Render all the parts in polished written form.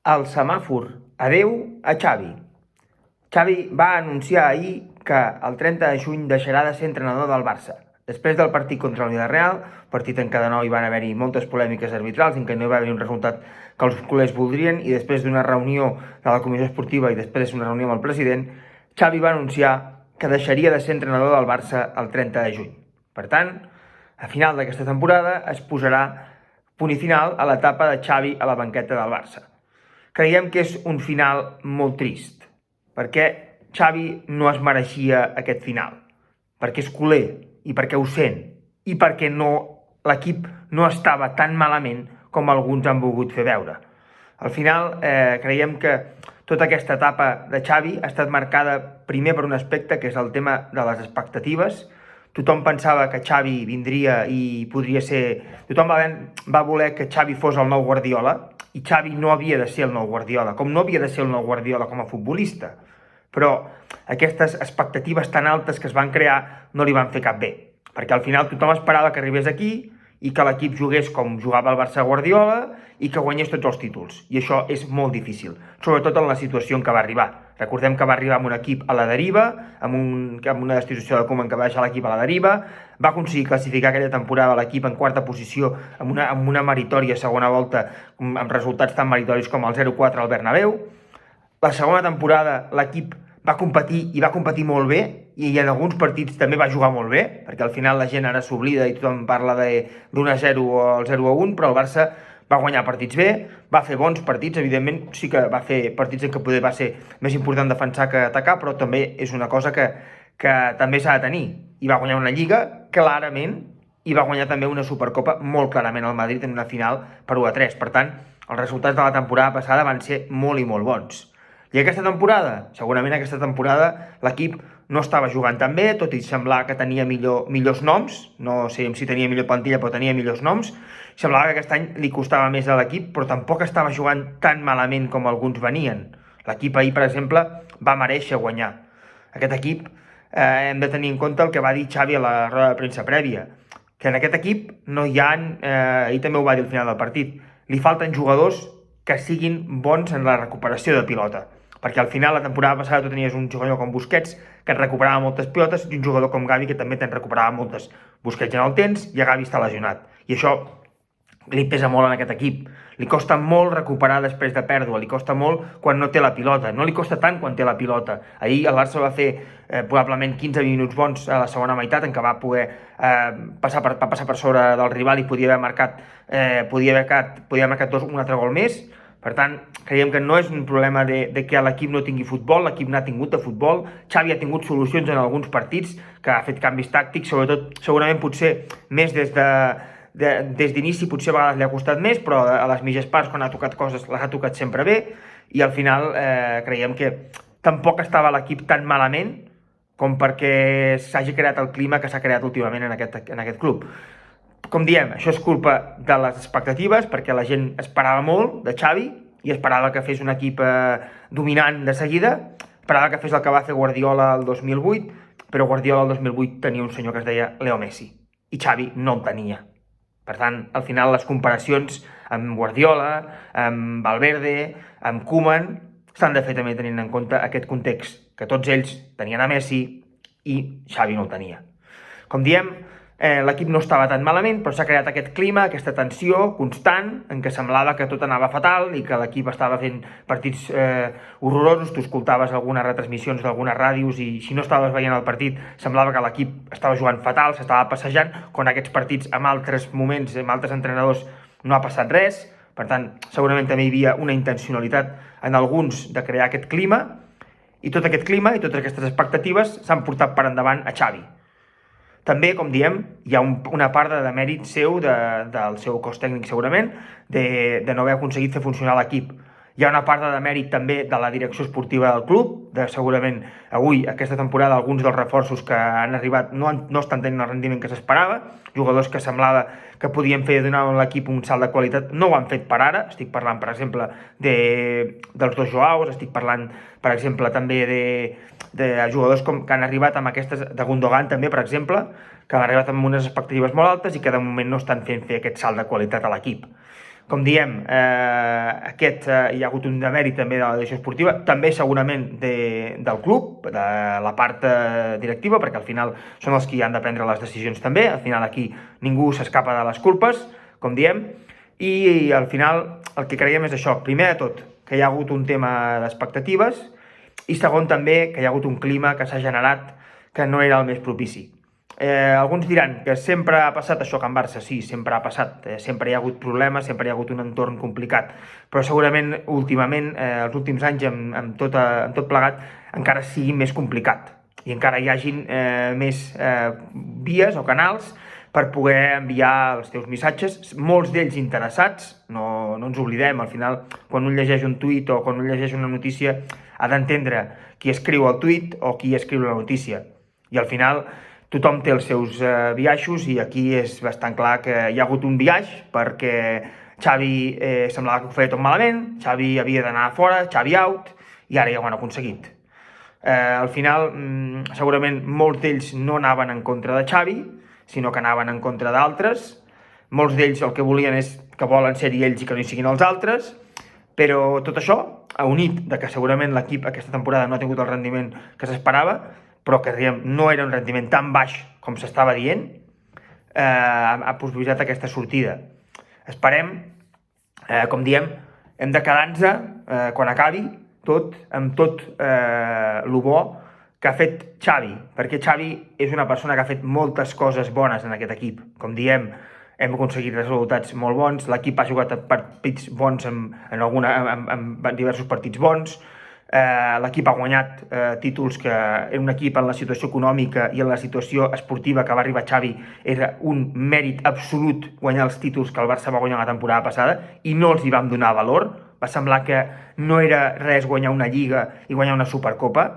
el semàfor adeu a Xavi. Xavi va anunciar ahir que el 30 de juny deixarà de ser entrenador del Barça. Després del partit contra el Villarreal, partit en què de nou hi van haver-hi moltes polèmiques arbitrals, en què no hi va haver un resultat que els culers voldrien, i després d'una reunió de la comissió esportiva i després d'una reunió amb el president, Xavi va anunciar que deixaria de ser entrenador del Barça el 30 de juny. Per tant, a final d'aquesta temporada es posarà punt i final a l'etapa de Xavi a la banqueta del Barça. Creiem que és un final molt trist, perquè Xavi no es mereixia aquest final, perquè és culer i perquè ho sent, i perquè l'equip no estava tan malament com alguns han volgut fer veure. Al final, creiem que tota aquesta etapa de Xavi ha estat marcada primer per un aspecte, que és el tema de les expectatives. Tothom pensava que Xavi vindria i podria ser... Tothom va voler que Xavi fos el nou Guardiola, i Xavi no havia de ser el nou Guardiola, com no havia de ser el nou Guardiola com a futbolista. Però aquestes expectatives tan altes que es van crear no li van fer cap bé, perquè al final tothom esperava que arribés aquí i que l'equip jugués com jugava el Barça Guardiola i que guanyés tots els títols. I això és molt difícil, sobretot en la situació en què va arribar. Recordem que va arribar amb un equip a la deriva, amb una destitució de Koeman que va deixar l'equip a la deriva, va aconseguir classificar aquella temporada l'equip en quarta posició amb una meritòria segona volta, amb resultats tan meritoris com el 0-4 al Bernabéu. La segona temporada l'equip va competir molt bé, i en alguns partits també va jugar molt bé, perquè al final la gent ara s'oblida i tothom parla d'1-0 o el 0-1, però el Barça va guanyar partits bé, va fer bons partits, evidentment sí que va fer partits en què poder va ser més important defensar que atacar, però també és una cosa que també s'ha de tenir. I va guanyar una Lliga clarament, i va guanyar també una Supercopa molt clarament al Madrid en una final per 1-3. Per tant, els resultats de la temporada passada van ser molt i molt bons. I aquesta temporada? Segurament aquesta temporada l'equip no estava jugant tan bé, tot i semblar que tenia millors noms, no sé si tenia millor plantilla, però tenia millors noms. Semblava que aquest any li costava més a l'equip, però tampoc estava jugant tan malament com alguns venien. L'equip ahir, per exemple, va mereixer guanyar. Aquest equip, hem de tenir en compte el que va dir Xavi a la roda de premsa prèvia, que en aquest equip no hi ha, ahir també ho va dir al final del partit, li falten jugadors que siguin bons en la recuperació de pilota. Perquè al final la temporada passada tu tenies un jugador com Busquets que et recuperava moltes pilotes i un jugador com Gavi que també te'n recuperava moltes. Busquets ja no el tens i Gavi està lesionat. I això li pesa molt en aquest equip. Li costa molt recuperar després de pèrdua, li costa molt quan no té la pilota. No li costa tant quan té la pilota. Ahir el Barça va fer probablement 15 minuts bons a la segona meitat en què va poder passar per sobre del rival i podia haver marcat un altre gol més. Per tant, creiem que no és un problema de que l'equip no tingui futbol, l'equip n'ha tingut de futbol. Xavi ha tingut solucions en alguns partits, que ha fet canvis tàctics, sobretot, segurament potser més des d'inici, potser a vegades li ha costat més, però a les mitges parts, quan ha tocat coses, les ha tocat sempre bé, i al final creiem que tampoc estava l'equip tan malament com perquè s'hagi creat el clima que s'ha creat últimament en aquest club. Com diem, això és culpa de les expectatives, perquè la gent esperava molt de Xavi i esperava que fes un equip dominant de seguida, esperava que fes el que va fer Guardiola el 2008, però Guardiola el 2008 tenia un senyor que es deia Leo Messi, i Xavi no el tenia. Per tant, al final les comparacions amb Guardiola, amb Valverde, amb Koeman, s'han de fer també tenint en compte aquest context, que tots ells tenien a Messi i Xavi no el tenia. Com diem, l'equip no estava tan malament, però s'ha creat aquest clima, aquesta tensió constant, en què semblava que tot anava fatal i que l'equip estava fent partits horrorosos. Tu escoltaves algunes retransmissions d'algunes ràdios i si no estaves veient el partit semblava que l'equip estava jugant fatal, s'estava passejant, quan aquests partits, en altres moments, amb altres entrenadors, no ha passat res. Per tant, segurament també hi havia una intencionalitat en alguns de crear aquest clima, i tot aquest clima i totes aquestes expectatives s'han portat per endavant a Xavi. També, com diem, hi ha una part de mèrit seu, del seu cos tècnic segurament, de no haver aconseguit fer funcionar l'equip. Hi ha una part de mèrit també de la direcció esportiva del club, segurament avui, aquesta temporada, alguns dels reforços que han arribat no estan tenint el rendiment que s'esperava, jugadors que semblava que podien donar a l'equip un salt de qualitat, no ho han fet per ara. Estic parlant, per exemple, dels dos Joaos, estic parlant, per exemple, també de jugadors que han arribat amb aquestes, de Gundogan també, per exemple, que han arribat amb unes expectatives molt altes i que de moment no estan fent fer aquest salt de qualitat a l'equip. Com diem, hi ha hagut un demèrit també de la direcció esportiva, també segurament del club, de la part directiva, perquè al final són els que han de prendre les decisions també, al final aquí ningú s'escapa de les culpes, com diem, i al final el que creiem és això, primer de tot, que hi ha hagut un tema d'expectatives, i segon també que hi ha hagut un clima que s'ha generat que no era el més propici. Alguns diran que sempre ha passat això a Can Barça, sí, sempre ha passat, sempre hi ha hagut problemes, sempre hi ha hagut un entorn complicat, però segurament últimament, els últims anys, amb tot plegat, encara sigui més complicat i encara hi hagin més vies o canals per poder enviar els teus missatges, molts d'ells interessats, no ens oblidem, al final, quan un llegeix un tuit o quan un llegeix una notícia, ha d'entendre qui escriu el tuit o qui escriu la notícia, i al final tothom té els seus biaixos i aquí és bastant clar que hi ha hagut un biaix perquè Xavi semblava que ho feia tot malament, Xavi havia d'anar fora, Xavi out, i ara ja ho han aconseguit. Al final, segurament molts d'ells no anaven en contra de Xavi, sinó que anaven en contra d'altres. Molts d'ells el que volien és que volen ser-hi ells i que no hi siguin els altres, però tot això, unit de que segurament l'equip aquesta temporada no ha tingut el rendiment que s'esperava, però que no era un rendiment tan baix com s'estava dient, ha possibilitat aquesta sortida. Esperem, com diem, hem de quedar-nos quan acabi amb tot el bo que ha fet Xavi, perquè Xavi és una persona que ha fet moltes coses bones en aquest equip. Com diem, hem aconseguit resultats molt bons, l'equip ha jugat partits bons en diversos partits bons, l'equip ha guanyat títols que en un equip en la situació econòmica i en la situació esportiva que va arribar Xavi era un mèrit absolut guanyar els títols que el Barça va guanyar la temporada passada i no els hi vam donar valor. Va semblar que no era res guanyar una Lliga i guanyar una Supercopa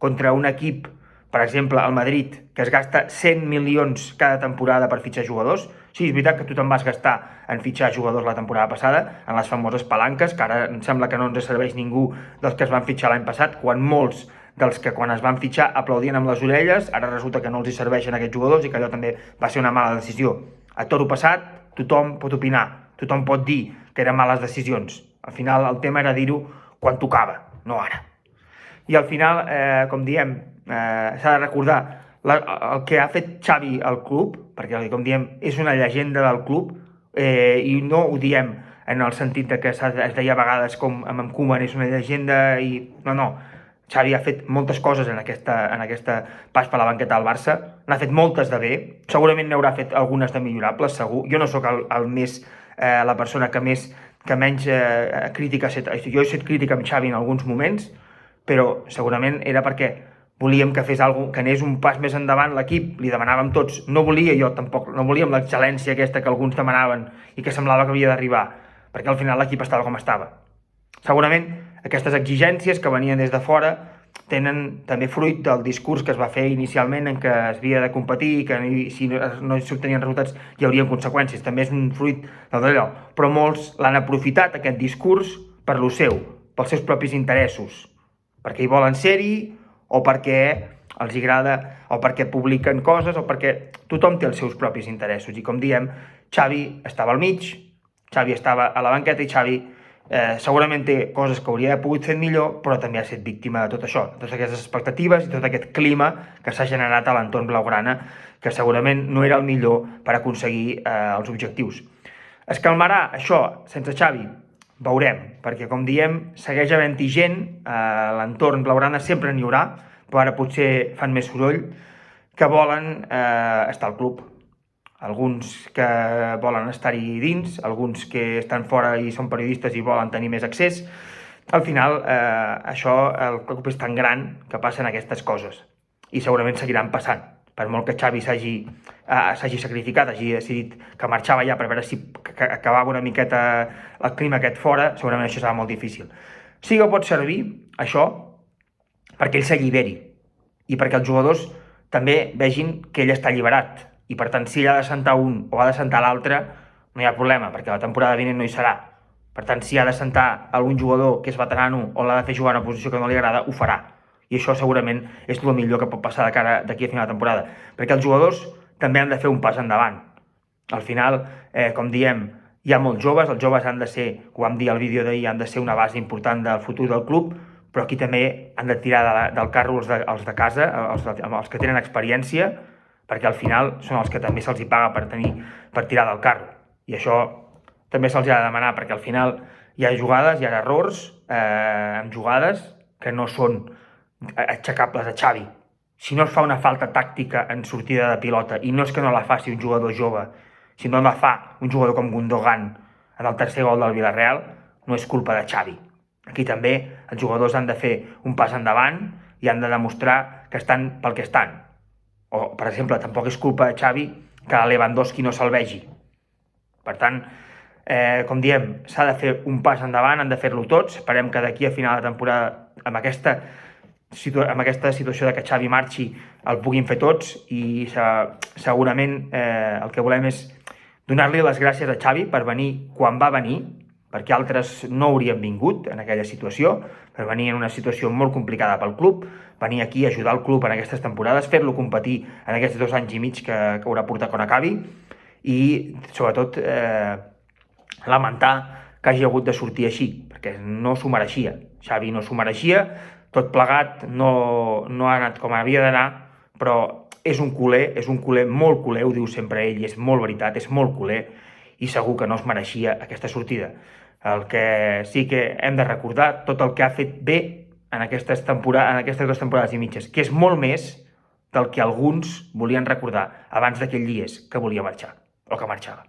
contra un equip, per exemple, el Madrid, que es gasta 100 milions cada temporada per fitxar jugadors. Sí, és veritat que tu te'n vas gastar en fitxar jugadors la temporada passada, en les famoses palanques, que ara em sembla que no ens serveix ningú dels que es van fitxar l'any passat, quan molts dels que quan es van fitxar aplaudien amb les orelles, ara resulta que no els hi serveixen aquests jugadors i que allò també va ser una mala decisió. A toro passat, tothom pot opinar, tothom pot dir que eren males decisions. Al final el tema era dir-ho quan tocava, no ara. I al final, com diem, s'ha de recordar el que ha fet Xavi al club, perquè, com diem, és una llegenda del club, i no ho diem en el sentit que es deia a vegades com amb Koeman és una llegenda i... No. Xavi ha fet moltes coses en aquesta pas per la banqueta del Barça, n'ha fet moltes de bé, segurament n'haurà fet algunes de millorables, segur. Jo no sóc la persona que menys crítica ha set. Jo he set crítica amb Xavi en alguns moments, però segurament era perquè volíem que fes alguna cosa, que anés un pas més endavant l'equip, li demanàvem tots, no volia jo tampoc, no volíem l'excel·lència aquesta que alguns demanaven i que semblava que havia d'arribar, perquè al final l'equip estava com estava. Segurament aquestes exigències que venien des de fora tenen també fruit del discurs que es va fer inicialment en què es havia de competir i que si no s'obtenien resultats hi haurien conseqüències, també és un fruit d'allò, però molts l'han aprofitat aquest discurs per lo seu, pels seus propis interessos, perquè hi volen ser-hi o perquè els agrada o perquè publiquen coses o perquè tothom té els seus propis interessos. I com diem, Xavi estava al mig, Xavi estava a la banqueta i Xavi segurament té coses que hauria pogut fer millor, però també ha estat víctima de tot això, de totes aquestes expectatives i tot aquest clima que s'ha generat a l'entorn blaugrana, que segurament no era el millor per aconseguir els objectius. Es calmarà això sense Xavi? Veurem, perquè com diem, segueix havent-hi gent, l'entorn blaugrana sempre n'hi haurà, però ara potser fan més soroll, que volen estar al club. Alguns que volen estar-hi dins, alguns que estan fora i són periodistes i volen tenir més accés. Al final, el club és tan gran que passen aquestes coses i segurament seguiran passant. Per molt que Xavi s'hagi sacrificat, hagi decidit que marxava ja per veure si acabava una miqueta el clima aquest fora, segurament això serà molt difícil. Sí que pot servir, això, perquè ell s'alliberi i perquè els jugadors també vegin que ell està alliberat. I per tant, si ell ha de sentar un o ha de sentar l'altre, no hi ha problema, perquè la temporada vinent no hi serà. Per tant, si ha de sentar algun jugador que és veterano o l'ha de fer jugar en una posició que no li agrada, ho farà. I això segurament és el millor que pot passar de cara d'aquí a final de temporada, perquè els jugadors també han de fer un pas endavant. Al final, com diem, hi ha molts joves, els joves han de ser, ho vam dir al vídeo d'ahir, han de ser una base important del futur del club, però aquí també han de tirar del carro els de casa, els que tenen experiència, perquè al final són els que també se'ls hi paga per tirar del carro. I això també se'ls ha de demanar, perquè al final hi ha jugades, hi ha errors amb jugades que no són aixecables a Xavi. Si no es fa una falta tàctica en sortida de pilota, i no és que no la faci un jugador jove, si no la fa un jugador com Gundogan en el tercer gol del Villarreal, no és culpa de Xavi. Aquí també els jugadors han de fer un pas endavant i han de demostrar que estan pel que estan. O, per exemple, tampoc és culpa de Xavi que Lewandowski no se'l vegi. Per tant, com diem, s'ha de fer un pas endavant, han de fer-lo tots. Esperem que d'aquí a final de temporada, amb aquesta situació de que Xavi marxi, el puguin fer tots, i segurament el que volem és donar-li les gràcies a Xavi per venir quan va venir, perquè altres no haurien vingut en aquella situació, per venir en una situació molt complicada pel club, venir aquí a ajudar el club en aquestes temporades, fer-lo competir en aquests 2 anys i mig que haurà portat quan acabi, i sobretot lamentar que hagi hagut de sortir així, perquè no s'ho mereixia. Xavi no s'ho mereixia, tot plegat no ha anat com havia d'anar, però és un culer molt culer, ho diu sempre ell, i és molt veritat, és molt culer, i segur que no es mereixia aquesta sortida. El que sí que hem de recordar, tot el que ha fet bé en aquestes 2 temporades i mitges, que és molt més del que alguns volien recordar abans d'aquell dies que volia marxar, o que marxava.